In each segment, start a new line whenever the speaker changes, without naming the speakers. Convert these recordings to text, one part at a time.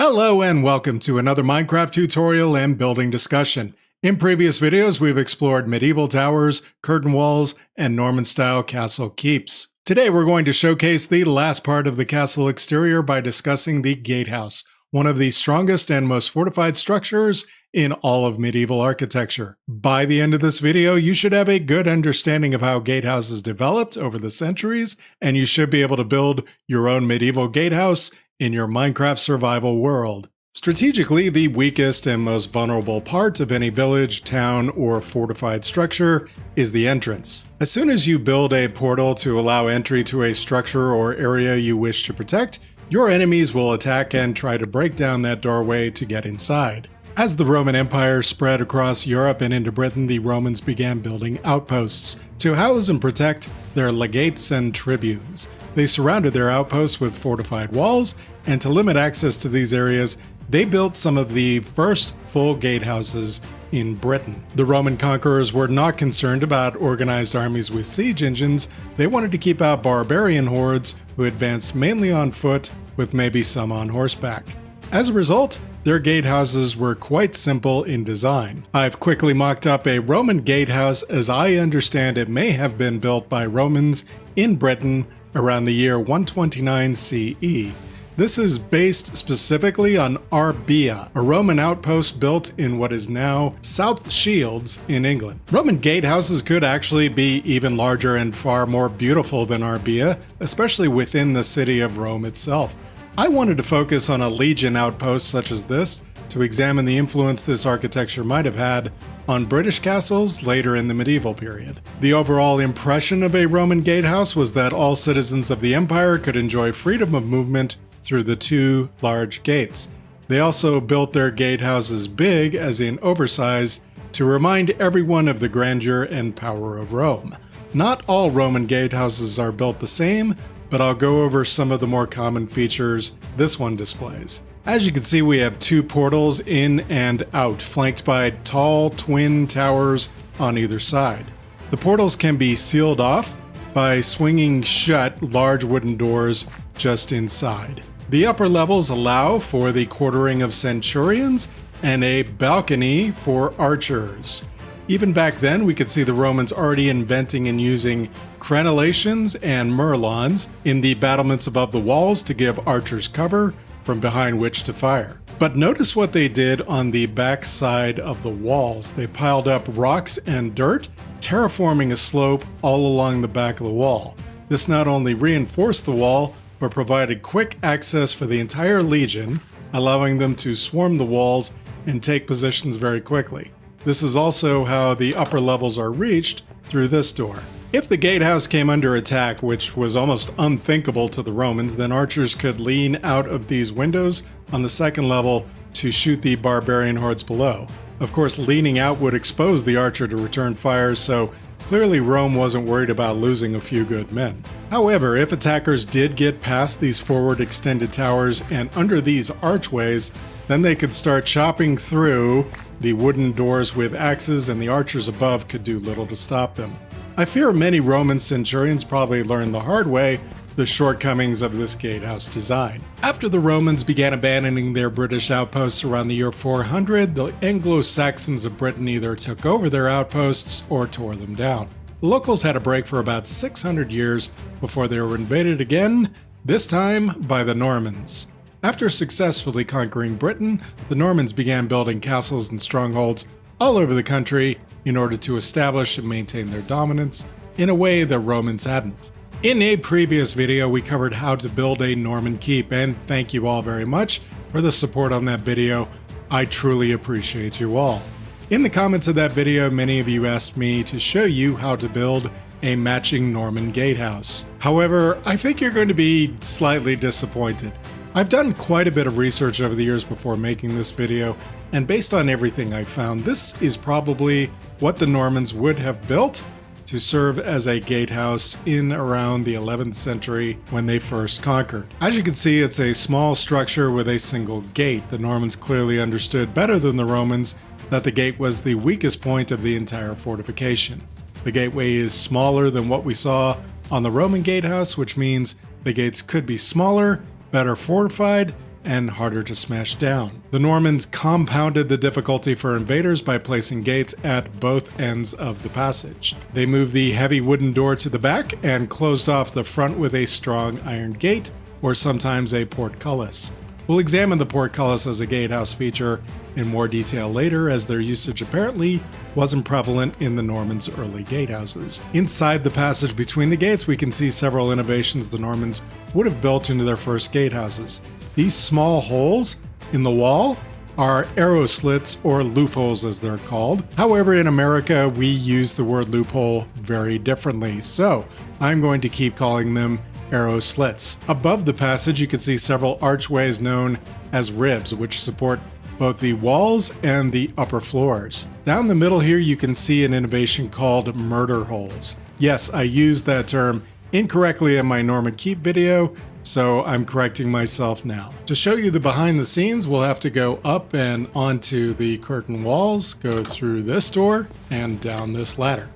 Hello and welcome to another Minecraft tutorial and building discussion. In previous videos, we've explored medieval towers, curtain walls, and Norman-style castle keeps. Today we're going to showcase the last part of the castle exterior by discussing the Gatehouse, one of the strongest and most fortified structures in all of medieval architecture. By the end of this video, you should have a good understanding of how gatehouses developed over the centuries, and you should be able to build your own medieval gatehouse in your Minecraft survival world. Strategically, the weakest and most vulnerable part of any village, town, or fortified structure is the entrance. As soon as you build a portal to allow entry to a structure or area you wish to protect, your enemies will attack and try to break down that doorway to get inside. As the Roman Empire spread across Europe and into Britain, the Romans began building outposts to house and protect their legates and tribunes. They surrounded their outposts with fortified walls, and to limit access to these areas, they built some of the first full gatehouses in Britain. The Roman conquerors were not concerned about organized armies with siege engines. They wanted to keep out barbarian hordes who advanced mainly on foot, with maybe some on horseback. As a result, their gatehouses were quite simple in design. I've quickly mocked up a Roman gatehouse as I understand it may have been built by Romans in Britain around the year 129 CE. This is based specifically on Arbia, a Roman outpost built in what is now South Shields in England. Roman gatehouses could actually be even larger and far more beautiful than Arbia, especially within the city of Rome itself. I wanted to focus on a legion outpost such as this to examine the influence this architecture might have had on British castles later in the medieval period. The overall impression of a Roman gatehouse was that all citizens of the empire could enjoy freedom of movement through the two large gates. They also built their gatehouses big, as in oversized, to remind everyone of the grandeur and power of Rome. Not all Roman gatehouses are built the same, but I'll go over some of the more common features this one displays. As you can see, we have two portals in and out, flanked by tall twin towers on either side. The portals can be sealed off by swinging shut large wooden doors just inside. The upper levels allow for the quartering of centurions and a balcony for archers. Even back then, we could see the Romans already inventing and using crenellations and merlons in the battlements above the walls to give archers cover from behind which to fire. But notice what they did on the back side of the walls. They piled up rocks and dirt, terraforming a slope all along the back of the wall. This not only reinforced the wall, but provided quick access for the entire legion, allowing them to swarm the walls and take positions very quickly. This is also how the upper levels are reached through this door. If the gatehouse came under attack, which was almost unthinkable to the Romans, then archers could lean out of these windows on the second level to shoot the barbarian hordes below. Of course, leaning out would expose the archer to return fire, so clearly Rome wasn't worried about losing a few good men. However, if attackers did get past these forward extended towers and under these archways, then they could start chopping through the wooden doors with axes, and the archers above could do little to stop them. I fear many Roman centurions probably learned the hard way the shortcomings of this gatehouse design. After the Romans began abandoning their British outposts around the year 400, the Anglo-Saxons of Britain either took over their outposts or tore them down. The locals had a break for about 600 years before they were invaded again, this time by the Normans. After successfully conquering Britain, the Normans began building castles and strongholds all over the country in order to establish and maintain their dominance in a way the Romans hadn't. In a previous video, we covered how to build a Norman keep, and thank you all very much for the support on that video. I truly appreciate you all. In the comments of that video, many of you asked me to show you how to build a matching Norman gatehouse. However, I think you're going to be slightly disappointed. I've done quite a bit of research over the years before making this video, and based on everything I've found, this is probably what the Normans would have built to serve as a gatehouse in around the 11th century when they first conquered. As you can see, it's a small structure with a single gate. The Normans clearly understood better than the Romans that the gate was the weakest point of the entire fortification. The gateway is smaller than what we saw on the Roman gatehouse, which means the gates could be smaller, better fortified, and harder to smash down. The Normans compounded the difficulty for invaders by placing gates at both ends of the passage. They moved the heavy wooden door to the back and closed off the front with a strong iron gate, or sometimes a portcullis. We'll examine the portcullis as a gatehouse feature in more detail later, as their usage apparently wasn't prevalent in the Normans' early gatehouses. Inside the passage between the gates, we can see several innovations the Normans would have built into their first gatehouses. These small holes in the wall are arrow slits, or loopholes as they're called. However, in America, we use the word loophole very differently, so I'm going to keep calling them arrow slits. Above the passage, you can see several archways known as ribs, which support both the walls and the upper floors. Down the middle here, you can see an innovation called murder holes. Yes, I used that term incorrectly in my Norman Keep video, so I'm correcting myself now. To show you the behind the scenes, we'll have to go up and onto the curtain walls, go through this door, and down this ladder.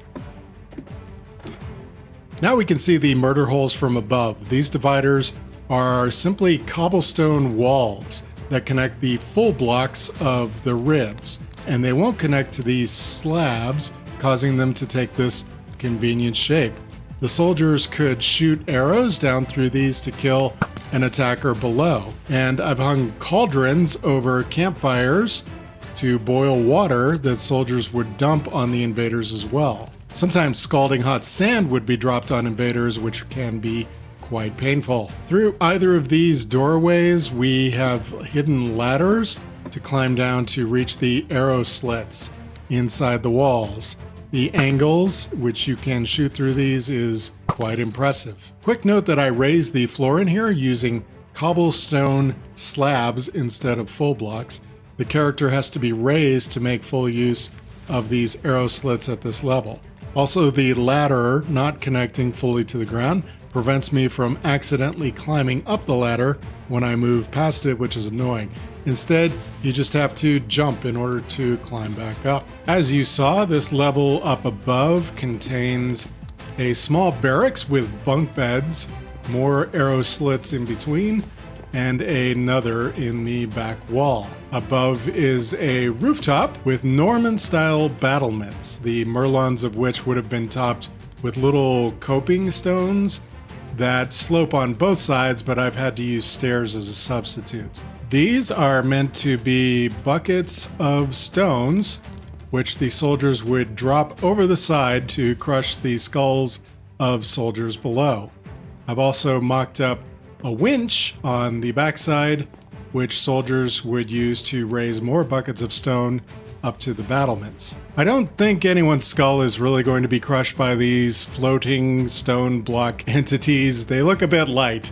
Now we can see the murder holes from above. These dividers are simply cobblestone walls that connect the full blocks of the ribs, and they won't connect to these slabs, causing them to take this convenient shape. The soldiers could shoot arrows down through these to kill an attacker below, and I've hung cauldrons over campfires to boil water that soldiers would dump on the invaders as well. Sometimes scalding hot sand would be dropped on invaders, which can be quite painful. Through either of these doorways, we have hidden ladders to climb down to reach the arrow slits inside the walls. The angles, which you can shoot through these, is quite impressive. Quick note that I raised the floor in here using cobblestone slabs instead of full blocks. The character has to be raised to make full use of these arrow slits at this level. Also, the ladder not connecting fully to the ground prevents me from accidentally climbing up the ladder when I move past it, which is annoying. Instead, you just have to jump in order to climb back up. As you saw, this level up above contains a small barracks with bunk beds, more arrow slits in between, and another in the back wall. Above is a rooftop with Norman-style battlements, the merlons of which would have been topped with little coping stones that slope on both sides, but I've had to use stairs as a substitute. These are meant to be buckets of stones, which the soldiers would drop over the side to crush the skulls of soldiers below. I've also mocked up a winch on the backside, which soldiers would use to raise more buckets of stone up to the battlements. I don't think anyone's skull is really going to be crushed by these floating stone block entities. They look a bit light.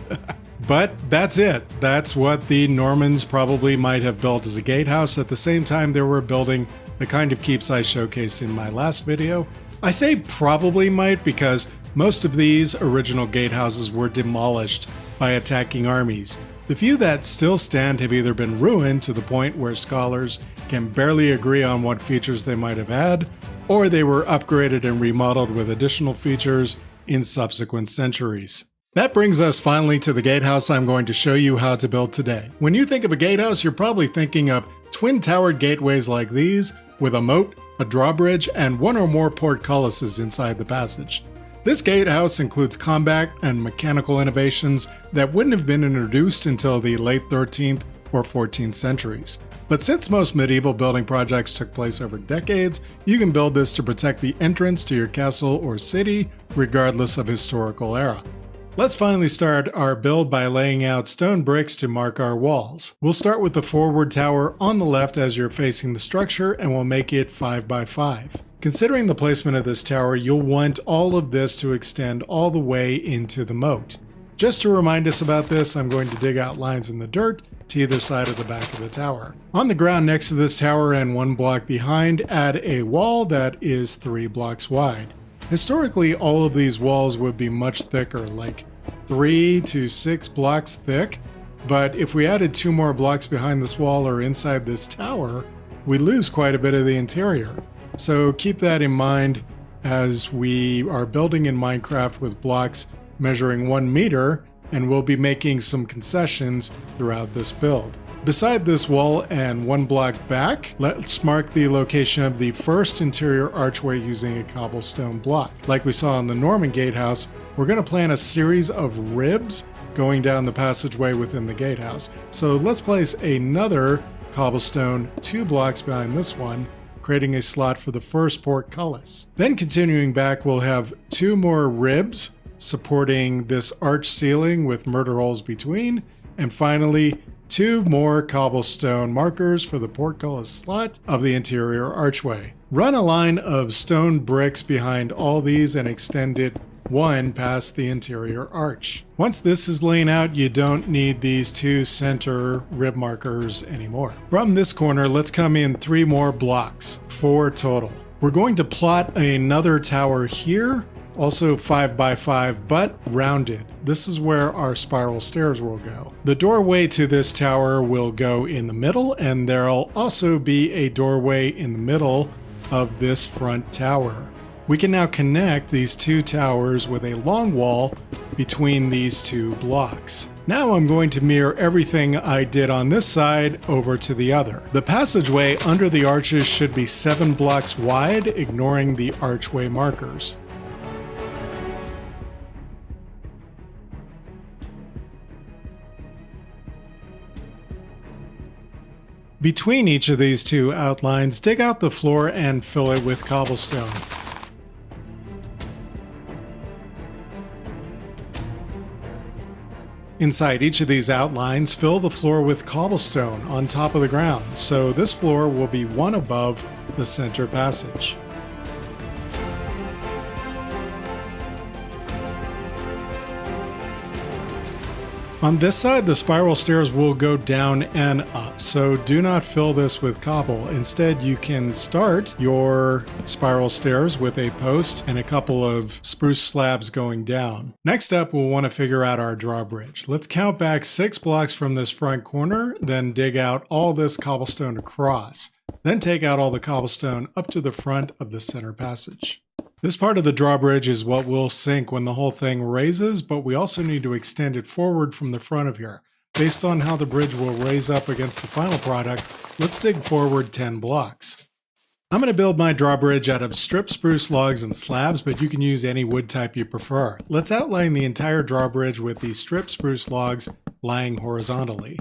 But that's it. That's what the Normans probably might have built as a gatehouse. At the same time, they were building the kind of keeps I showcased in my last video. I say probably might because most of these original gatehouses were demolished by attacking armies. The few that still stand have either been ruined to the point where scholars can barely agree on what features they might have had, or they were upgraded and remodeled with additional features in subsequent centuries. That brings us finally to the gatehouse I'm going to show you how to build today. When you think of a gatehouse, you're probably thinking of twin-towered gateways like these, with a moat, a drawbridge, and one or more portcullises inside the passage. This gatehouse includes combat and mechanical innovations that wouldn't have been introduced until the late 13th or 14th centuries. But since most medieval building projects took place over decades, you can build this to protect the entrance to your castle or city, regardless of historical era. Let's finally start our build by laying out stone bricks to mark our walls. We'll start with the forward tower on the left as you're facing the structure, and we'll make it 5 by 5. Considering the placement of this tower, you'll want all of this to extend all the way into the moat. Just to remind us about this, I'm going to dig out lines in the dirt to either side of the back of the tower. On the ground next to this tower and 1 block behind, add a wall that is 3 blocks wide. Historically, all of these walls would be much thicker, like 3 to 6 blocks thick, but if we added 2 more blocks behind this wall or inside this tower, we lose quite a bit of the interior. So keep that in mind as we are building in Minecraft with blocks measuring 1 meter and we'll be making some concessions throughout this build. Beside this wall and 1 block back, let's mark the location of the first interior archway using a cobblestone block. Like we saw in the Norman Gatehouse, we're going to plan a series of ribs going down the passageway within the gatehouse. So let's place another cobblestone 2 blocks behind this one, creating a slot for the first portcullis. Then continuing back, we'll have 2 more ribs supporting this arch ceiling with murder holes between, and finally 2 more cobblestone markers for the portcullis slot of the interior archway. Run a line of stone bricks behind all these and extend it 1 past the interior arch. Once this is laying out, you don't need these 2 center rib markers anymore. From this corner, let's come in 3 more blocks, 4 total. We're going to plot another tower here, also 5 by 5, but rounded. This is where our spiral stairs will go. The doorway to this tower will go in the middle, and there'll also be a doorway in the middle of this front tower. We can now connect these 2 towers with a long wall between these 2 blocks. Now I'm going to mirror everything I did on this side over to the other. The passageway under the arches should be 7 blocks wide, ignoring the archway markers. Between each of these 2 outlines, dig out the floor and fill it with cobblestone. Inside each of these outlines, fill the floor with cobblestone on top of the ground, so this floor will be 1 above the center passage. On this side, the spiral stairs will go down and up, so do not fill this with cobble. Instead, you can start your spiral stairs with a post and a couple of spruce slabs going down. Next up, we'll want to figure out our drawbridge. Let's count back 6 blocks from this front corner, then dig out all this cobblestone across. Then take out all the cobblestone up to the front of the center passage. This part of the drawbridge is what will sink when the whole thing raises, but we also need to extend it forward from the front of here. Based on how the bridge will raise up against the final product, let's dig forward 10 blocks. I'm going to build my drawbridge out of stripped spruce logs and slabs, but you can use any wood type you prefer. Let's outline the entire drawbridge with these stripped spruce logs lying horizontally.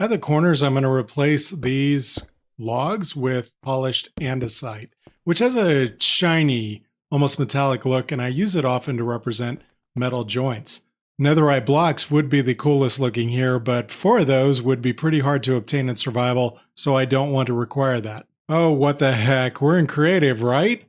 At the corners, I'm going to replace these logs with polished andesite, which has a shiny, almost metallic look, and I use it often to represent metal joints. Netherite blocks would be the coolest looking here, but 4 of those would be pretty hard to obtain in survival, so I don't want to require that. Oh, what the heck, we're in creative, right?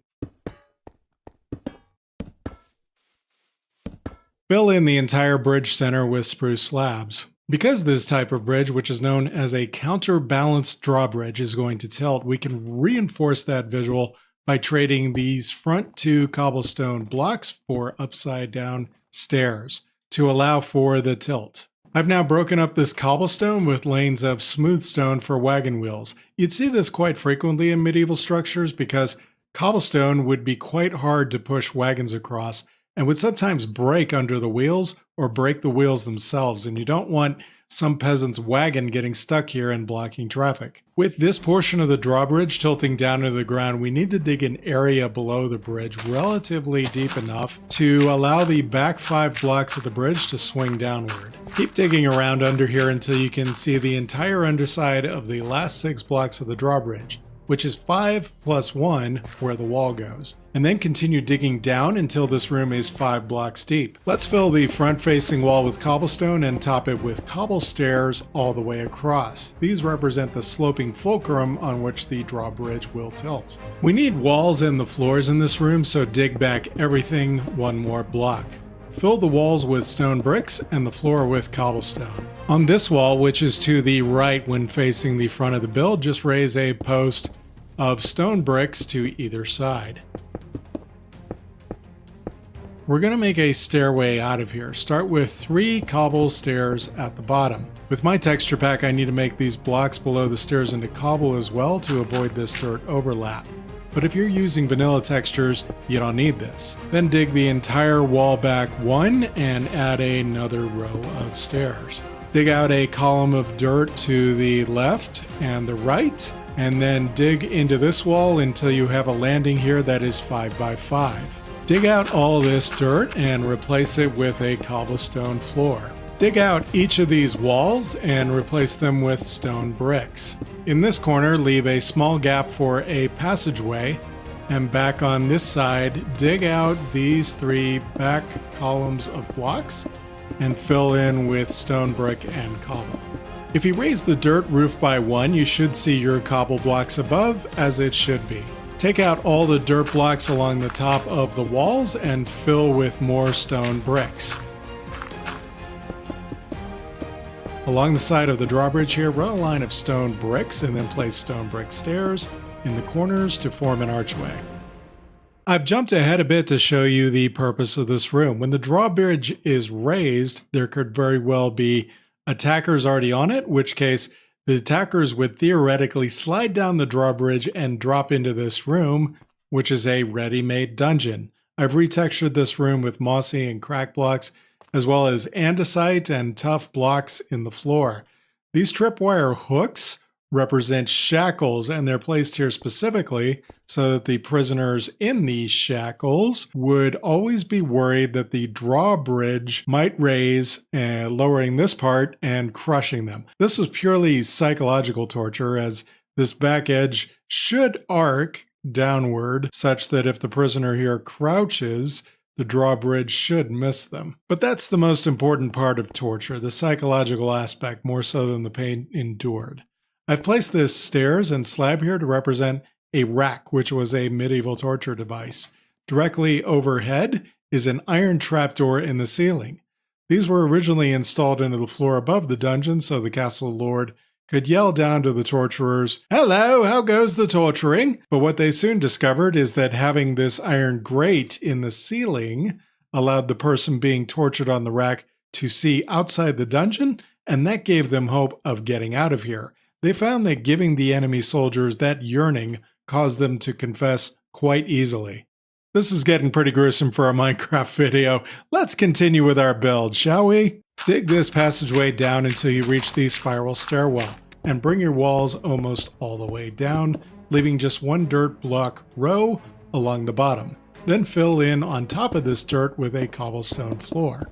Fill in the entire bridge center with spruce slabs. Because this type of bridge, which is known as a counterbalanced drawbridge, is going to tilt, we can reinforce that visual by trading these front 2 cobblestone blocks for upside down stairs to allow for the tilt. I've now broken up this cobblestone with lanes of smooth stone for wagon wheels. You'd see this quite frequently in medieval structures because cobblestone would be quite hard to push wagons across and would sometimes break under the wheels or break the wheels themselves, and you don't want some peasant's wagon getting stuck here and blocking traffic. With this portion of the drawbridge tilting down to the ground, we need to dig an area below the bridge relatively deep enough to allow the back 5 blocks of the bridge to swing downward. Keep digging around under here until you can see the entire underside of the last 6 blocks of the drawbridge, which is 5 plus 1 where the wall goes. And then continue digging down until this room is 5 blocks deep. Let's fill the front-facing wall with cobblestone and top it with cobble stairs all the way across. These represent the sloping fulcrum on which the drawbridge will tilt. We need walls in the floors in this room, so dig back everything 1 more block. Fill the walls with stone bricks and the floor with cobblestone. On this wall, which is to the right when facing the front of the build, just raise a post of stone bricks to either side. We're going to make a stairway out of here. Start with 3 cobble stairs at the bottom. With my texture pack, I need to make these blocks below the stairs into cobble as well to avoid this dirt overlap. but if you're using vanilla textures, you don't need this. Then dig the entire wall back 1 and add another row of stairs. Dig out a column of dirt to the left and the right, and then dig into this wall until you have a landing here that is 5 by 5. Dig out all this dirt and replace it with a cobblestone floor. Dig out each of these walls and replace them with stone bricks. In this corner, leave a small gap for a passageway, and back on this side, dig out these 3 back columns of blocks and fill in with stone brick and cobble. If you raise the dirt roof by 1, you should see your cobble blocks above, as it should be. Take out all the dirt blocks along the top of the walls and fill with more stone bricks. Along the side of the drawbridge here, run a line of stone bricks and then place stone brick stairs in the corners to form an archway. I've jumped ahead a bit to show you the purpose of this room. When the drawbridge is raised, there could very well be attackers already on it, in which case the attackers would theoretically slide down the drawbridge and drop into this room, which is a ready-made dungeon. I've retextured this room with mossy and crack blocks, as well as andesite and tough blocks in the floor. These tripwire hooks represent shackles, and they're placed here specifically so that the prisoners in these shackles would always be worried that the drawbridge might raise, lowering this part and crushing them. This was purely psychological torture, as this back edge should arc downward such that if the prisoner here crouches, the drawbridge should miss them. But that's the most important part of torture, the psychological aspect, more so than the pain endured. I've placed this stairs and slab here to represent a rack, which was a medieval torture device. Directly overhead is an iron trapdoor in the ceiling. These were originally installed into the floor above the dungeon so the castle lord could yell down to the torturers, "Hello, how goes the torturing?" But what they soon discovered is that having this iron grate in the ceiling allowed the person being tortured on the rack to see outside the dungeon, and that gave them hope of getting out of here. They found that giving the enemy soldiers that yearning caused them to confess quite easily. This is getting pretty gruesome for a Minecraft video. Let's continue with our build, shall we? Dig this passageway down until you reach the spiral stairwell, and bring your walls almost all the way down, leaving just 1 dirt block row along the bottom. Then fill in on top of this dirt with a cobblestone floor.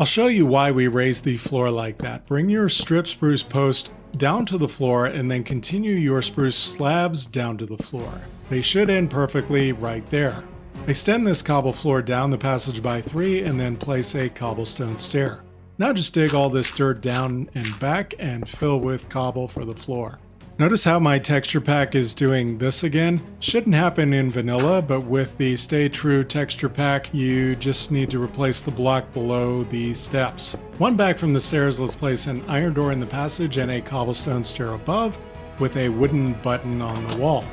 I'll show you why we raised the floor like that. Bring your strip spruce post down to the floor and then continue your spruce slabs down to the floor. They should end perfectly right there. Extend this cobble floor down the passage by 3 and then place a cobblestone stair. Now just dig all this dirt down and back and fill with cobble for the floor. Notice how my texture pack is doing this again. Shouldn't happen in vanilla, but with the Stay True texture pack, you just need to replace the block below these steps. One back from the stairs, let's place an iron door in the passage and a cobblestone stair above with a wooden button on the wall.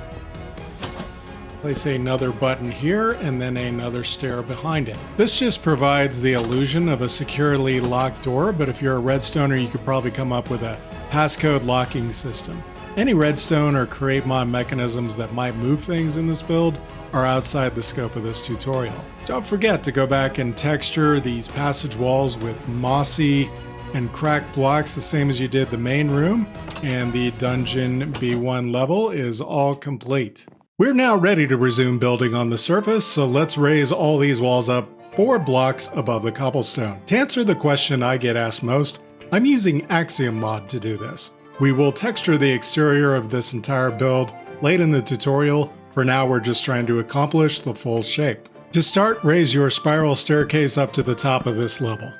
Place another button here and then another stair behind it. This just provides the illusion of a securely locked door, but if you're a redstoner, you could probably come up with a passcode locking system. Any redstone or create mod mechanisms that might move things in this build are outside the scope of this tutorial. Don't forget to go back and texture these passage walls with mossy and cracked blocks the same as you did the main room, and the dungeon B1 level is all complete. We're now ready to resume building on the surface, so let's raise all these walls up 4 blocks above the cobblestone. To answer the question I get asked most, I'm using Axiom mod to do this. We will texture the exterior of this entire build late in the tutorial. For now, we're just trying to accomplish the full shape. To start, raise your spiral staircase up to the top of this level.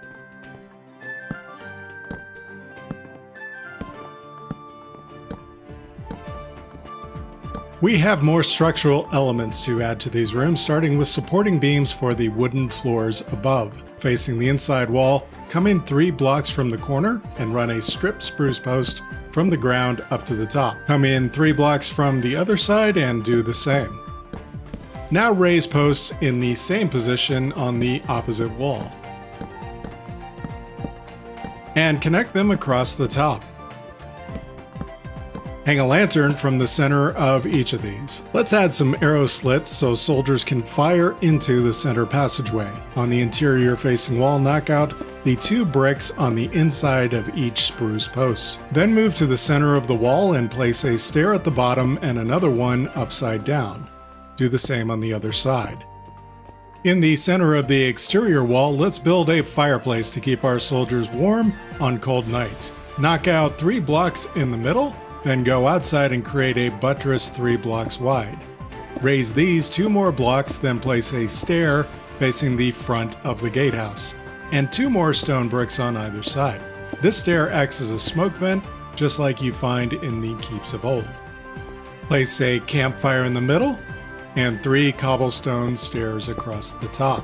We have more structural elements to add to these rooms, starting with supporting beams for the wooden floors above. Facing the inside wall, come in 3 blocks from the corner and run a strip spruce post from the ground up to the top. Come in 3 blocks from the other side and do the same. Now raise posts in the same position on the opposite wall. And connect them across the top. Hang a lantern from the center of each of these. Let's add some arrow slits so soldiers can fire into the center passageway. On the interior facing wall, knock out the 2 bricks on the inside of each spruce post. Then move to the center of the wall and place a stair at the bottom and another one upside down. Do the same on the other side. In the center of the exterior wall, let's build a fireplace to keep our soldiers warm on cold nights. Knock out 3 blocks in the middle, then go outside and create a buttress 3 blocks wide. Raise these 2 more blocks, then place a stair facing the front of the gatehouse, and 2 more stone bricks on either side. This stair acts as a smoke vent, just like you find in the keeps of old. Place a campfire in the middle, and 3 cobblestone stairs across the top.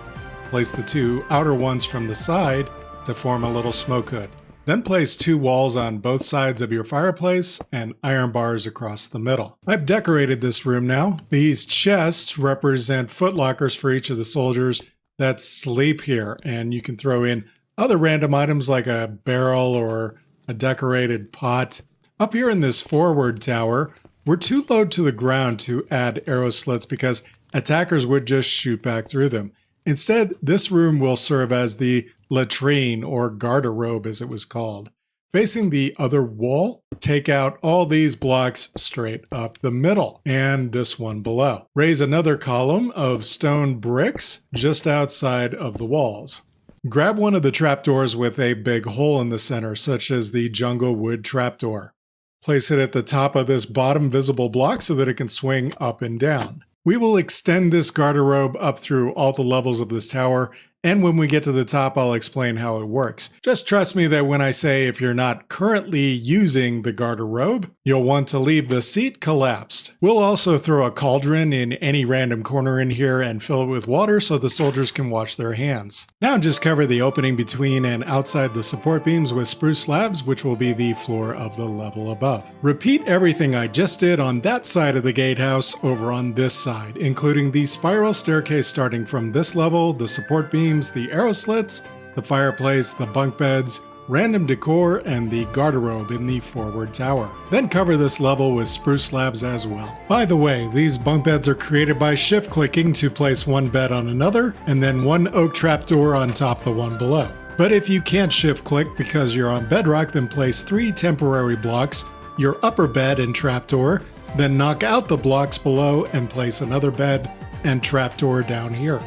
Place the 2 outer ones from the side to form a little smoke hood. Then place 2 walls on both sides of your fireplace and iron bars across the middle. I've decorated this room now. These chests represent footlockers for each of the soldiers that sleep here, and you can throw in other random items like a barrel or a decorated pot. Up here in this forward tower, we're too low to the ground to add arrow slits because attackers would just shoot back through them. Instead, this room will serve as the latrine, or garderobe as it was called. Facing the other wall, take out all these blocks straight up the middle, and this one below. Raise another column of stone bricks just outside of the walls. Grab one of the trapdoors with a big hole in the center, such as the jungle wood trapdoor. Place it at the top of this bottom visible block so that it can swing up and down. We will extend this garderobe up through all the levels of this tower, and when we get to the top, I'll explain how it works. Just trust me that when I say if you're not currently using the garderobe, you'll want to leave the seat collapsed. We'll also throw a cauldron in any random corner in here and fill it with water so the soldiers can wash their hands. Now just cover the opening between and outside the support beams with spruce slabs, which will be the floor of the level above. Repeat everything I just did on that side of the gatehouse over on this side, including the spiral staircase starting from this level, the support beam, the arrow slits, the fireplace, the bunk beds, random decor, and the garderobe in the forward tower. Then cover this level with spruce slabs as well. By the way, these bunk beds are created by shift clicking to place one bed on another, and then one oak trapdoor on top of the one below. But if you can't shift click because you're on bedrock, then place 3 temporary blocks, your upper bed and trapdoor, then knock out the blocks below and place another bed and trapdoor down here.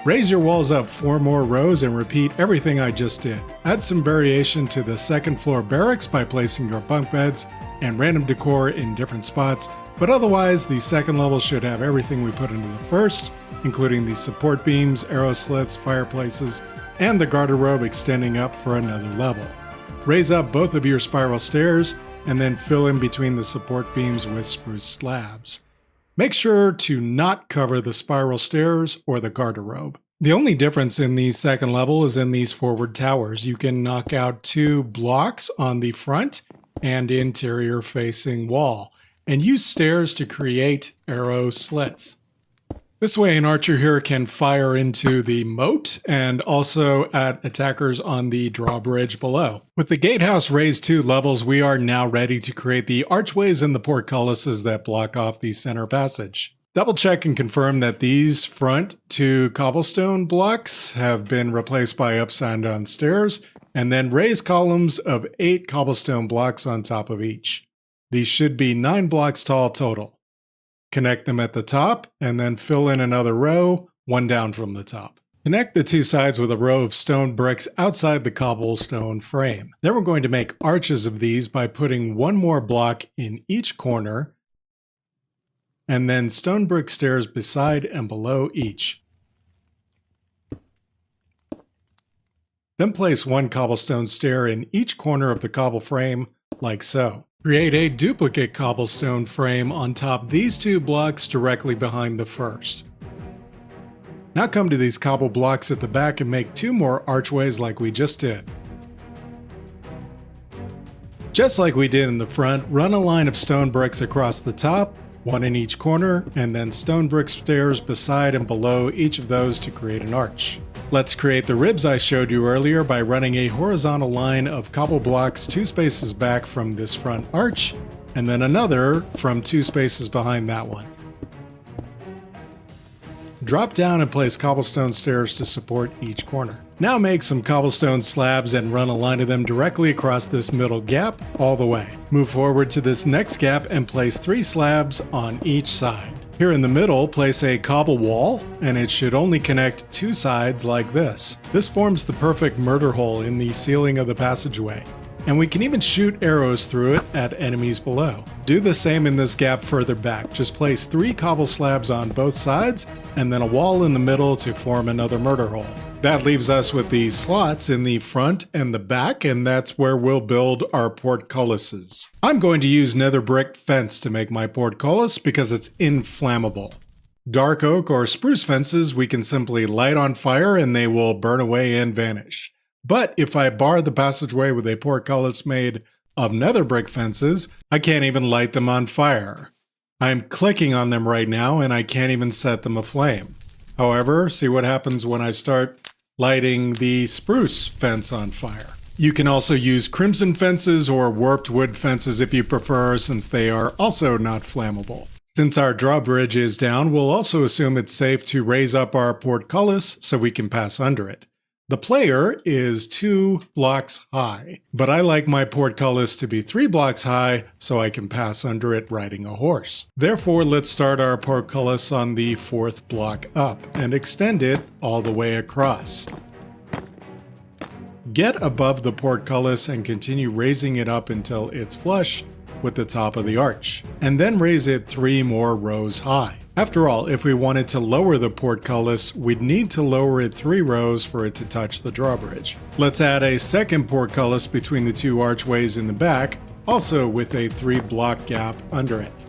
Raise your walls up 4 more rows and repeat everything I just did. Add some variation to the second floor barracks by placing your bunk beds and random decor in different spots, but otherwise the second level should have everything we put into the first, including the support beams, arrow slits, fireplaces, and the garderobe extending up for another level. Raise up both of your spiral stairs and then fill in between the support beams with spruce slabs. Make sure to not cover the spiral stairs or the garderobe. The only difference in the second level is in these forward towers. You can knock out 2 blocks on the front and interior facing wall, and use stairs to create arrow slits. This way an archer here can fire into the moat and also at attackers on the drawbridge below. With the gatehouse raised 2 levels, we are now ready to create the archways and the portcullises that block off the center passage. Double check and confirm that these front 2 cobblestone blocks have been replaced by upside down stairs, and then raise columns of 8 cobblestone blocks on top of each. These should be 9 blocks tall total. Connect them at the top, and then fill in another row, 1 down from the top. Connect the 2 sides with a row of stone bricks outside the cobblestone frame. Then we're going to make arches of these by putting 1 more block in each corner, and then stone brick stairs beside and below each. Then place 1 cobblestone stair in each corner of the cobble frame, like so. Create a duplicate cobblestone frame on top these 2 blocks directly behind the first. Now come to these cobble blocks at the back and make 2 more archways like we just did. Just like we did in the front, run a line of stone bricks across the top, 1 in each corner, and then stone brick stairs beside and below each of those to create an arch. Let's create the ribs I showed you earlier by running a horizontal line of cobble blocks 2 spaces back from this front arch, and then another from 2 spaces behind that one. Drop down and place cobblestone stairs to support each corner. Now make some cobblestone slabs and run a line of them directly across this middle gap all the way. Move forward to this next gap and place 3 slabs on each side. Here in the middle, place a cobble wall, and it should only connect 2 sides like this. This forms the perfect murder hole in the ceiling of the passageway, and we can even shoot arrows through it at enemies below. Do the same in this gap further back. Just place 3 cobble slabs on both sides, and then a wall in the middle to form another murder hole. That leaves us with these slots in the front and the back, and that's where we'll build our portcullises. I'm going to use nether brick fence to make my portcullis because it's inflammable. Dark oak or spruce fences we can simply light on fire and they will burn away and vanish. But if I bar the passageway with a portcullis made of nether brick fences, I can't even light them on fire. I'm clicking on them right now and I can't even set them aflame. However, see what happens when I start lighting the spruce fence on fire. You can also use crimson fences or warped wood fences if you prefer, since they are also not flammable. Since our drawbridge is down, we'll also assume it's safe to raise up our portcullis so we can pass under it. The player is 2 blocks high, but I like my portcullis to be 3 blocks high so I can pass under it riding a horse. Therefore, let's start our portcullis on the 4th block up and extend it all the way across. Get above the portcullis and continue raising it up until it's flush with the top of the arch, and then raise it 3 more rows high. After all, if we wanted to lower the portcullis, we'd need to lower it 3 rows for it to touch the drawbridge. Let's add a second portcullis between the 2 archways in the back, also with a 3 block gap under it.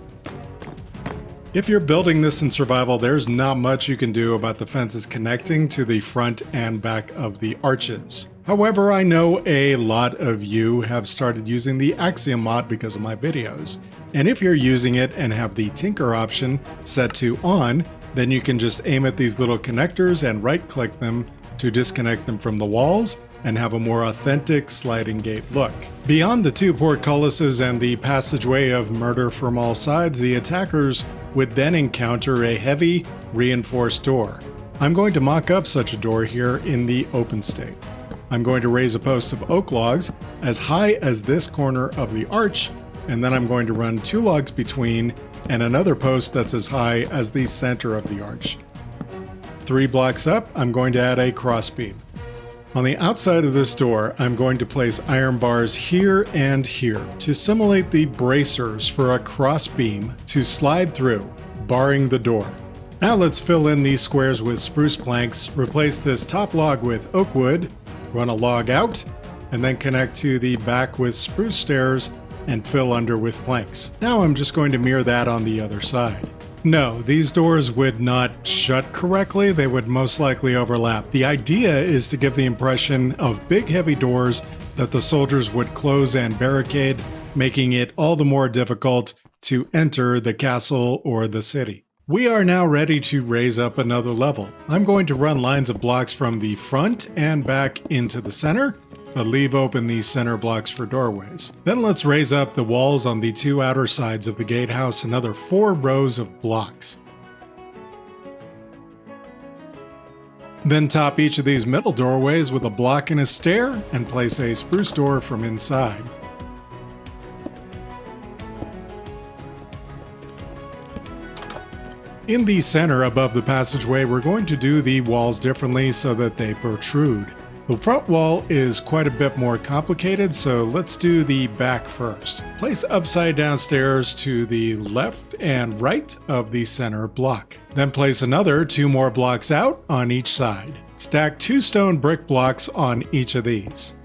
If you're building this in survival, there's not much you can do about the fences connecting to the front and back of the arches. However, I know a lot of you have started using the Axiom mod because of my videos. And if you're using it and have the Tinker option set to on, then you can just aim at these little connectors and right-click them to disconnect them from the walls and have a more authentic sliding gate look. Beyond the 2 portcullises and the passageway of murder from all sides, the attackers would then encounter a heavy, reinforced door. I'm going to mock up such a door here in the open state. I'm going to raise a post of oak logs as high as this corner of the arch, and then I'm going to run 2 logs between and another post that's as high as the center of the arch. 3 blocks up, I'm going to add a crossbeam. On the outside of this door, I'm going to place iron bars here and here to simulate the bracers for a crossbeam to slide through, barring the door. Now let's fill in these squares with spruce planks, replace this top log with oak wood, run a log out, and then connect to the back with spruce stairs and fill under with planks. Now I'm just going to mirror that on the other side. No, these doors would not shut correctly, they would most likely overlap. The idea is to give the impression of big heavy doors that the soldiers would close and barricade, making it all the more difficult to enter the castle or the city. We are now ready to raise up another level. I'm going to run lines of blocks from the front and back into the center, but leave open these center blocks for doorways. Then let's raise up the walls on the 2 outer sides of the gatehouse, another 4 rows of blocks. Then top each of these middle doorways with a block and a stair, and place a spruce door from inside. In the center above the passageway, we're going to do the walls differently so that they protrude. The front wall is quite a bit more complicated, so let's do the back first. Place upside down stairs to the left and right of the center block. Then place another 2 more blocks out on each side. Stack 2 stone brick blocks on each of these.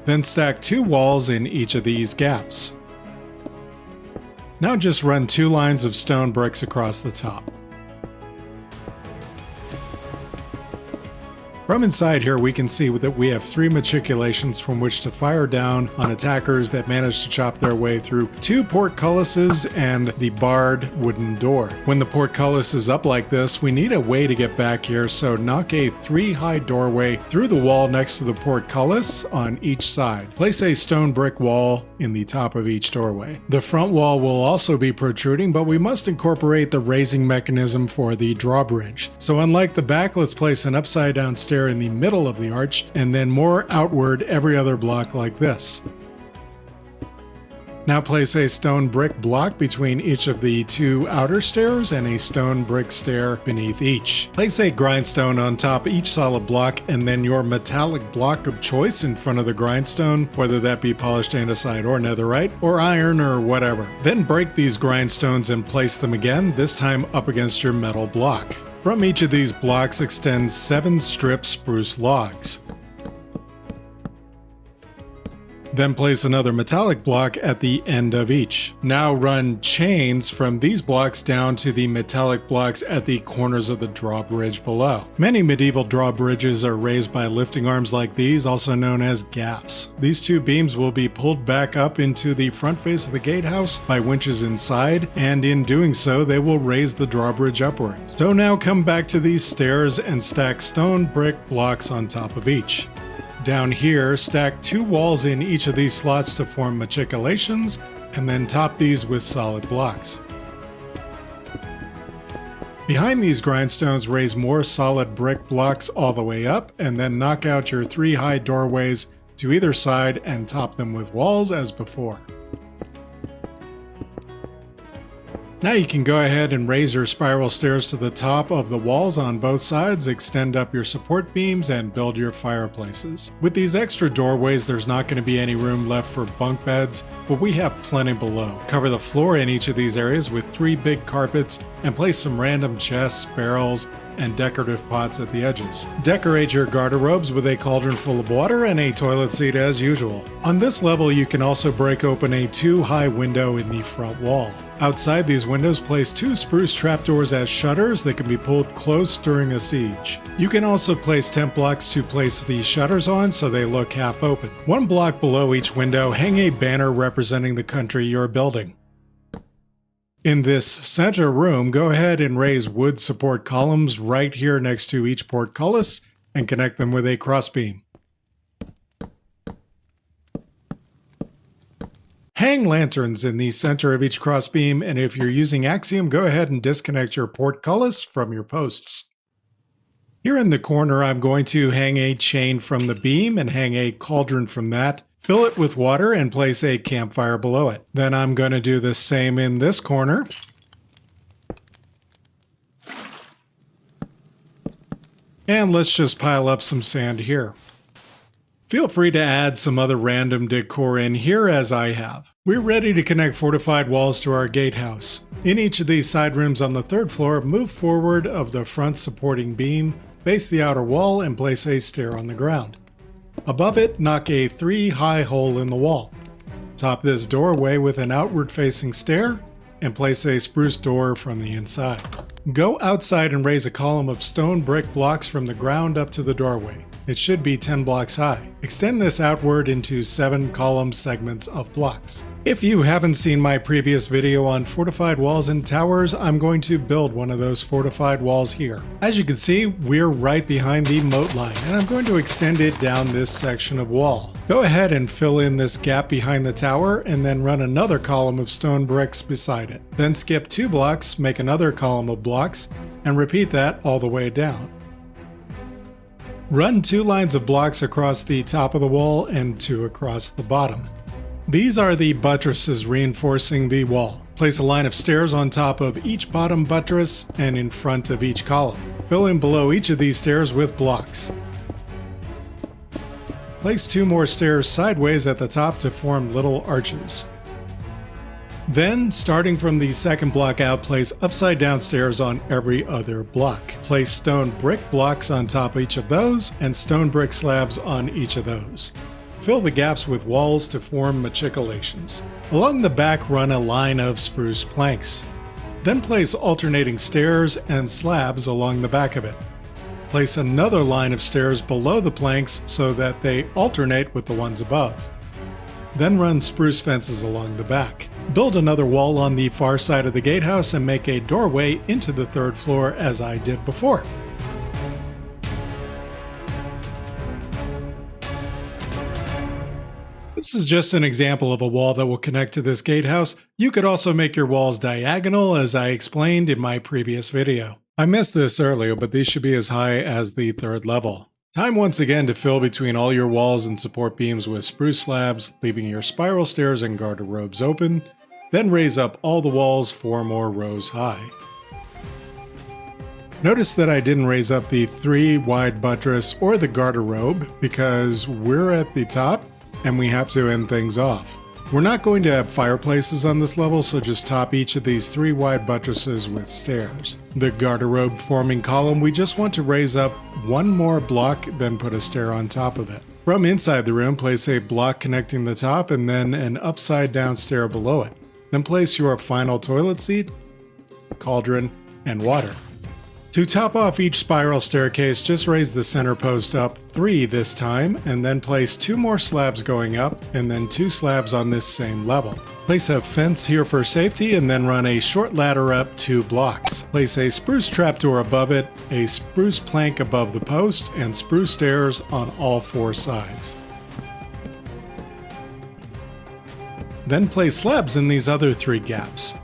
Then stack 2 walls in each of these gaps. Now just run 2 lines of stone bricks across the top. From inside here we can see that we have 3 matriculations from which to fire down on attackers that manage to chop their way through 2 portcullises and the barred wooden door. When the portcullis is up like this, we need a way to get back here, so knock a 3-high doorway through the wall next to the portcullis on each side. Place a stone brick wall in the top of each doorway. The front wall will also be protruding, but we must incorporate the raising mechanism for the drawbridge. So unlike the back, let's place an upside down stair in the middle of the arch and then more outward every other block like this. Now place a stone brick block between each of the 2 outer stairs and a stone brick stair beneath each. Place a grindstone on top each solid block and then your metallic block of choice in front of the grindstone, whether that be polished andesite or netherite or iron or whatever. Then break these grindstones and place them again, this time up against your metal block. From each of these blocks extend 7 strip spruce logs. Then place another metallic block at the end of each. Now run chains from these blocks down to the metallic blocks at the corners of the drawbridge below. Many medieval drawbridges are raised by lifting arms like these, also known as gaffs. These 2 beams will be pulled back up into the front face of the gatehouse by winches inside, and in doing so they will raise the drawbridge upward. So now come back to these stairs and stack stone brick blocks on top of each. Down here, stack 2 walls in each of these slots to form matriculations, and then top these with solid blocks. Behind these grindstones, raise more solid brick blocks all the way up, and then knock out your 3 high doorways to either side and top them with walls as before. Now you can go ahead and raise your spiral stairs to the top of the walls on both sides, extend up your support beams, and build your fireplaces. With these extra doorways, there's not going to be any room left for bunk beds, but we have plenty below. Cover the floor in each of these areas with 3 big carpets and place some random chests, barrels, and decorative pots at the edges. Decorate your garderobes with a cauldron full of water and a toilet seat as usual. On this level, you can also break open a 2-high window in the front wall. Outside these windows, place 2 spruce trapdoors as shutters that can be pulled close during a siege. You can also place tent blocks to place these shutters on so they look half open. 1 block below each window, hang a banner representing the country you're building. In this center room, go ahead and raise wood support columns right here next to each portcullis and connect them with a crossbeam. Hang lanterns in the center of each crossbeam, and if you're using Axiom, go ahead and disconnect your portcullis from your posts. Here in the corner, I'm going to hang a chain from the beam and hang a cauldron from that. Fill it with water and place a campfire below it. Then I'm going to do the same in this corner. And let's just pile up some sand here. Feel free to add some other random decor in here as I have. We're ready to connect fortified walls to our gatehouse. In each of these side rooms on the 3rd floor, move forward of the front supporting beam, face the outer wall, and place a stair on the ground. Above it, knock a 3-high hole in the wall. Top this doorway with an outward-facing stair, and place a spruce door from the inside. Go outside and raise a column of stone brick blocks from the ground up to the doorway. It should be 10 blocks high. Extend this outward into 7 column segments of blocks. If you haven't seen my previous video on fortified walls and towers, I'm going to build one of those fortified walls here. As you can see, we're right behind the moat line, and I'm going to extend it down this section of wall. Go ahead and fill in this gap behind the tower, and then run another column of stone bricks beside it. Then skip 2 blocks, make another column of blocks, and repeat that all the way down. Run 2 lines of blocks across the top of the wall and 2 across the bottom. These are the buttresses reinforcing the wall. Place a line of stairs on top of each bottom buttress and in front of each column. Fill in below each of these stairs with blocks. Place 2 more stairs sideways at the top to form little arches. Then, starting from the second block out, place upside down stairs on every other block. Place stone brick blocks on top of each of those, and stone brick slabs on each of those. Fill the gaps with walls to form matriculations. Along the back, run a line of spruce planks. Then place alternating stairs and slabs along the back of it. Place another line of stairs below the planks so that they alternate with the ones above. Then run spruce fences along the back. Build another wall on the far side of the gatehouse and make a doorway into the 3rd floor as I did before. This is just an example of a wall that will connect to this gatehouse. You could also make your walls diagonal as I explained in my previous video. I missed this earlier, but these should be as high as the 3rd level. Time once again to fill between all your walls and support beams with spruce slabs, leaving your spiral stairs and garde-robes open. Then raise up all the walls 4 more rows high. Notice that I didn't raise up the 3 wide buttress or the garde-robe because we're at the top and we have to end things off. We're not going to have fireplaces on this level, so just top each of these 3 wide buttresses with stairs. The garde-robe forming column, we just want to raise up 1 more block, then put a stair on top of it. From inside the room, place a block connecting the top and then an upside down stair below it. Then place your final toilet seat, cauldron, and water. To top off each spiral staircase, just raise the center post up 3 this time, and then place 2 more slabs going up, and then 2 slabs on this same level. Place a fence here for safety, and then run a short ladder up 2 blocks. Place a spruce trapdoor above it, a spruce plank above the post, and spruce stairs on all 4 sides. Then place slabs in these other 3 gaps.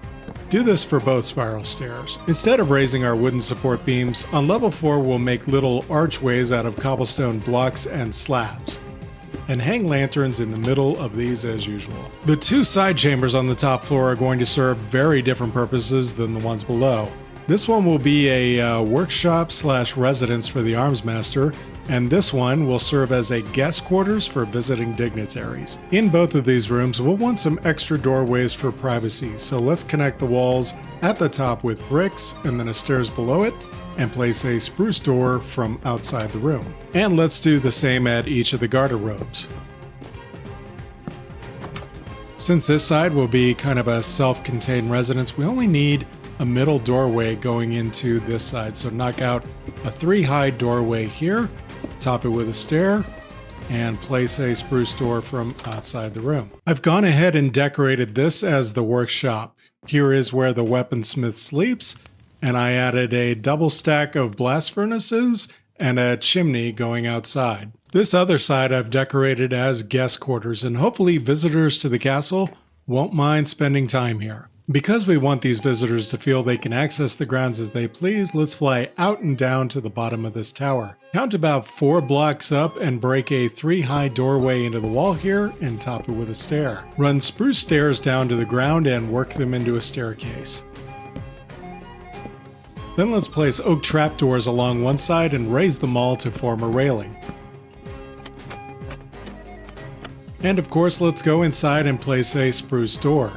Do this for both spiral stairs. Instead of raising our wooden support beams, on level 4 we'll make little archways out of cobblestone blocks and slabs, and hang lanterns in the middle of these as usual. The 2 side chambers on the top floor are going to serve very different purposes than the ones below. This one will be a workshop / residence for the arms master, and this one will serve as a guest quarters for visiting dignitaries. In both of these rooms, we'll want some extra doorways for privacy, so let's connect the walls at the top with bricks and then a stairs below it, and place a spruce door from outside the room. And let's do the same at each of the garde-robes. Since this side will be kind of a self-contained residence, we only need a middle doorway going into this side, so knock out a 3 high doorway here, top it with a stair, and place a spruce door from outside the room. I've gone ahead and decorated this as the workshop. Here is where the weaponsmith sleeps, and I added a double stack of blast furnaces and a chimney going outside. This other side I've decorated as guest quarters, and hopefully visitors to the castle won't mind spending time here. Because we want these visitors to feel they can access the grounds as they please, let's fly out and down to the bottom of this tower. Count about 4 blocks up and break a 3 high doorway into the wall here and top it with a stair. Run spruce stairs down to the ground and work them into a staircase. Then let's place oak trapdoors along one side and raise them all to form a railing. And of course, let's go inside and place a spruce door.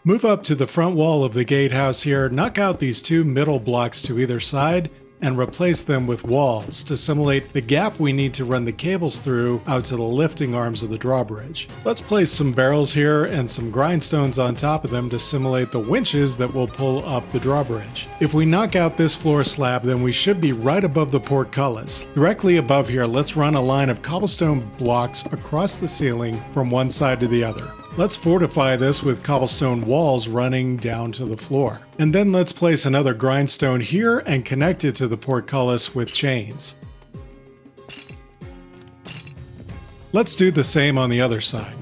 Move up to the front wall of the gatehouse here, knock out these 2 middle blocks to either side, and replace them with walls to simulate the gap we need to run the cables through out to the lifting arms of the drawbridge. Let's place some barrels here and some grindstones on top of them to simulate the winches that will pull up the drawbridge. If we knock out this floor slab, then we should be right above the portcullis. Directly above here, let's run a line of cobblestone blocks across the ceiling from one side to the other. Let's fortify this with cobblestone walls running down to the floor. And then let's place another grindstone here and connect it to the portcullis with chains. Let's do the same on the other side.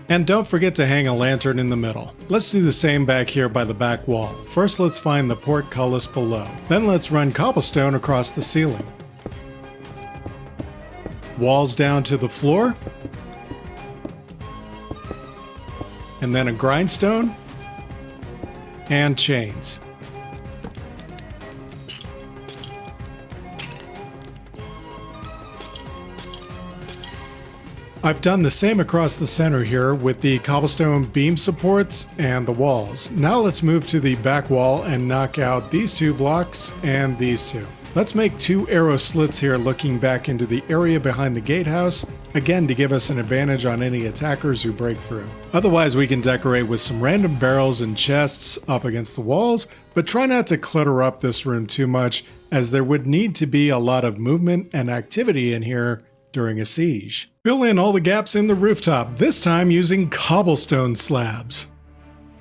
And don't forget to hang a lantern in the middle. Let's do the same back here by the back wall. First, let's find the portcullis below. Then let's run cobblestone across the ceiling. Walls down to the floor. And then a grindstone and chains. I've done the same across the center here with the cobblestone beam supports and the walls. Now let's move to the back wall and knock out these 2 blocks and these 2. Let's make 2 arrow slits here looking back into the area behind the gatehouse, again to give us an advantage on any attackers who break through. Otherwise we can decorate with some random barrels and chests up against the walls, but try not to clutter up this room too much, as there would need to be a lot of movement and activity in here during a siege. Fill in all the gaps in the rooftop, this time using cobblestone slabs.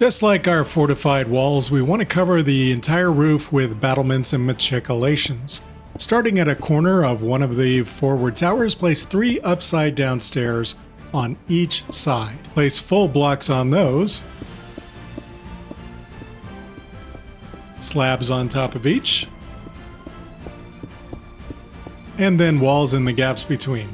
Just like our fortified walls, we want to cover the entire roof with battlements and machicolations. Starting at a corner of one of the forward towers, place 3 upside down stairs on each side. Place full blocks on those. Slabs on top of each. And then walls in the gaps between.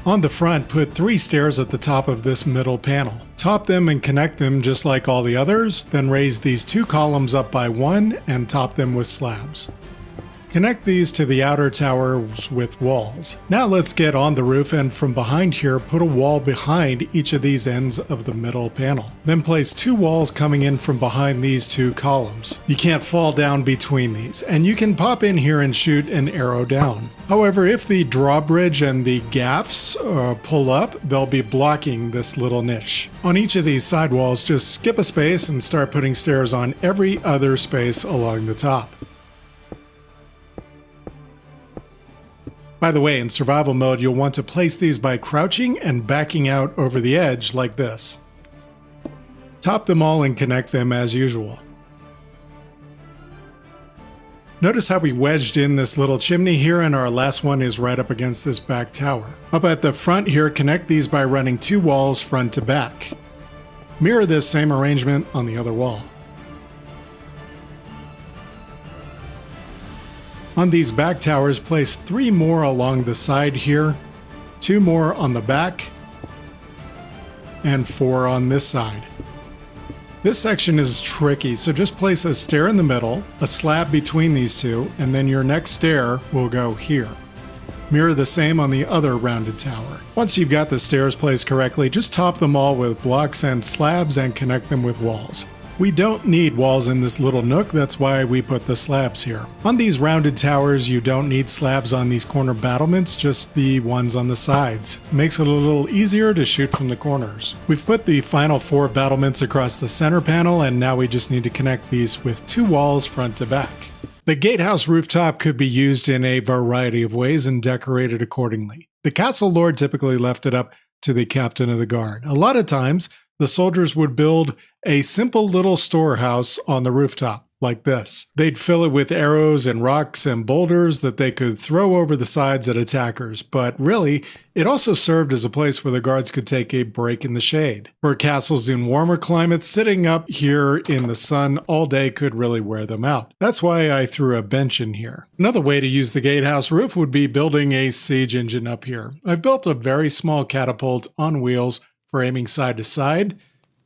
On the front, put 3 stairs at the top of this middle panel. Top them and connect them just like all the others, then raise these 2 columns up by 1 and top them with slabs. Connect these to the outer towers with walls. Now let's get on the roof, and from behind here put a wall behind each of these ends of the middle panel. Then place 2 walls coming in from behind these 2 columns. You can't fall down between these, and you can pop in here and shoot an arrow down. However, if the drawbridge and the gaffs pull up, they'll be blocking this little niche. On each of these side walls, just skip a space and start putting stairs on every other space along the top. By the way, in survival mode, you'll want to place these by crouching and backing out over the edge like this. Top them all and connect them as usual. Notice how we wedged in this little chimney here, and our last one is right up against this back tower. Up at the front here, connect these by running 2 walls front to back. Mirror this same arrangement on the other wall. On these back towers, place 3 more along the side here, 2 more on the back, and 4 on this side. This section is tricky, so just place a stair in the middle, a slab between these 2, and then your next stair will go here. Mirror the same on the other rounded tower. Once you've got the stairs placed correctly, just top them all with blocks and slabs and connect them with walls. We don't need walls in this little nook, that's why we put the slabs here. On these rounded towers, you don't need slabs on these corner battlements, just the ones on the sides. Makes it a little easier to shoot from the corners. We've put the final 4 battlements across the center panel, and now we just need to connect these with 2 walls front to back. The gatehouse rooftop could be used in a variety of ways and decorated accordingly. The castle lord typically left it up to the captain of the guard. A lot of times, the soldiers would build a simple little storehouse on the rooftop, like this. They'd fill it with arrows and rocks and boulders that they could throw over the sides at attackers, but really, it also served as a place where the guards could take a break in the shade. For castles in warmer climates, sitting up here in the sun all day could really wear them out. That's why I threw a bench in here. Another way to use the gatehouse roof would be building a siege engine up here. I've built a very small catapult on wheels for aiming side to side.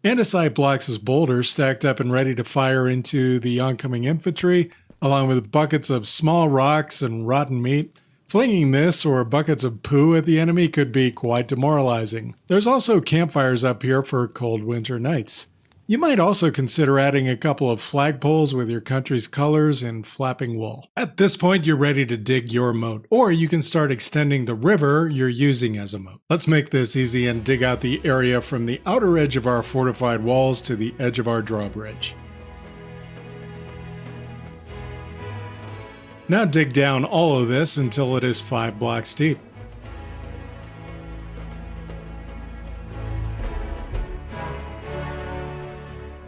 Andesite blocks as boulders stacked up and ready to fire into the oncoming infantry, along with buckets of small rocks and rotten meat. Flinging this or buckets of poo at the enemy could be quite demoralizing. There's also campfires up here for cold winter nights. You might also consider adding a couple of flagpoles with your country's colors and flapping wool. At this point, you're ready to dig your moat, or you can start extending the river you're using as a moat. Let's make this easy and dig out the area from the outer edge of our fortified walls to the edge of our drawbridge. Now dig down all of this until it is 5 blocks deep.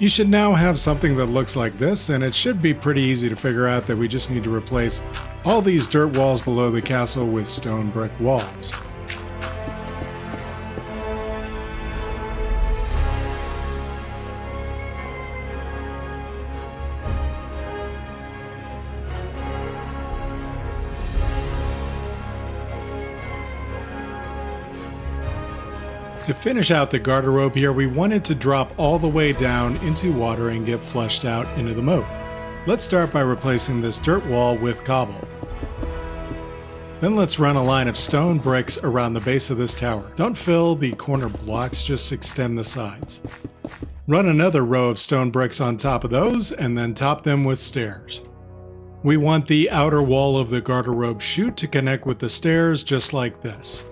You should now have something that looks like this, and it should be pretty easy to figure out that we just need to replace all these dirt walls below the castle with stone brick walls. To finish out the garderobe here, we wanted to drop all the way down into water and get flushed out into the moat. Let's start by replacing this dirt wall with cobble. Then let's run a line of stone bricks around the base of this tower. Don't fill the corner blocks, just extend the sides. Run another row of stone bricks on top of those, and then top them with stairs. We want the outer wall of the garderobe chute to connect with the stairs just like this.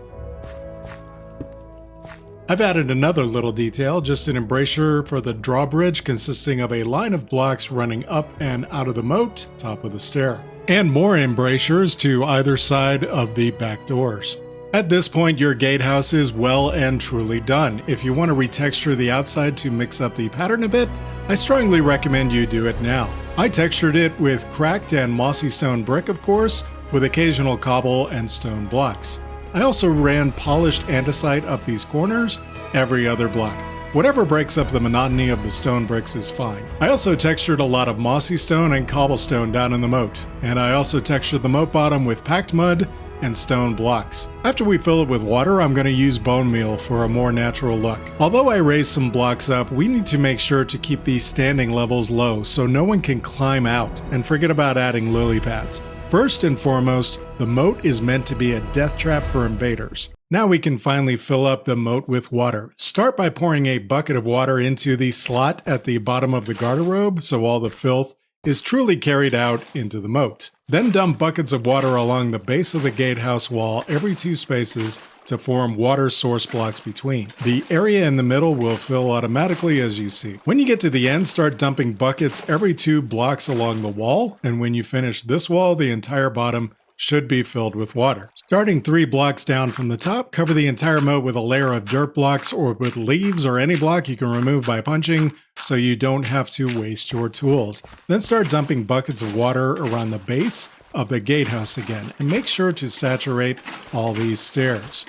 I've added another little detail, just an embrasure for the drawbridge consisting of a line of blocks running up and out of the moat, top of the stair, and more embrasures to either side of the back doors. At this point, your gatehouse is well and truly done. If you want to retexture the outside to mix up the pattern a bit, I strongly recommend you do it now. I textured it with cracked and mossy stone brick, of course, with occasional cobble and stone blocks. I also ran polished andesite up these corners every other block. Whatever breaks up the monotony of the stone bricks is fine. I also textured a lot of mossy stone and cobblestone down in the moat, and I also textured the moat bottom with packed mud and stone blocks. After we fill it with water, I'm going to use bone meal for a more natural look. Although I raised some blocks up, we need to make sure to keep these standing levels low so no one can climb out, and forget about adding lily pads. First and foremost, the moat is meant to be a death trap for invaders. Now we can finally fill up the moat with water. Start by pouring a bucket of water into the slot at the bottom of the garderobe so all the filth is truly carried out into the moat. Then dump buckets of water along the base of the gatehouse wall every 2 spaces to form water source blocks between. The area in the middle will fill automatically as you see. When you get to the end, start dumping buckets every 2 blocks along the wall, and when you finish this wall, the entire bottom should be filled with water. Starting 3 blocks down from the top, cover the entire moat with a layer of dirt blocks or with leaves or any block you can remove by punching so you don't have to waste your tools. Then start dumping buckets of water around the base of the gatehouse again, and make sure to saturate all these stairs.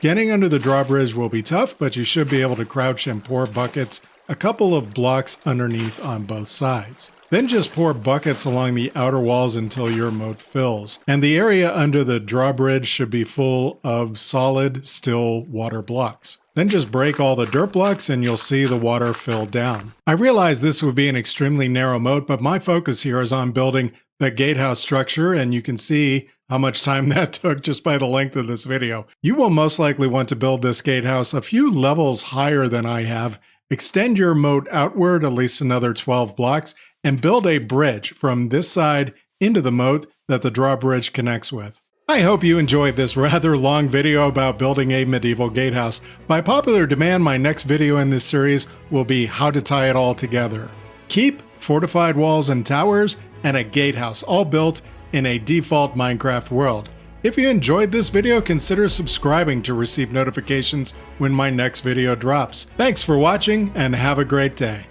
Getting under the drawbridge will be tough, but you should be able to crouch and pour buckets a couple of blocks underneath on both sides. Then just pour buckets along the outer walls until your moat fills, and the area under the drawbridge should be full of solid, still water blocks. Then just break all the dirt blocks and you'll see the water fill down. I realize this would be an extremely narrow moat, but my focus here is on building the gatehouse structure, and you can see how much time that took just by the length of this video. You will most likely want to build this gatehouse a few levels higher than I have. Extend your moat outward at least another 12 blocks and build a bridge from this side into the moat that the drawbridge connects with. I hope you enjoyed this rather long video about building a medieval gatehouse. By popular demand, my next video in this series will be how to tie it all together. Keep, fortified walls and towers, and a gatehouse, all built in a default Minecraft world. If you enjoyed this video, consider subscribing to receive notifications when my next video drops. Thanks for watching, and have a great day.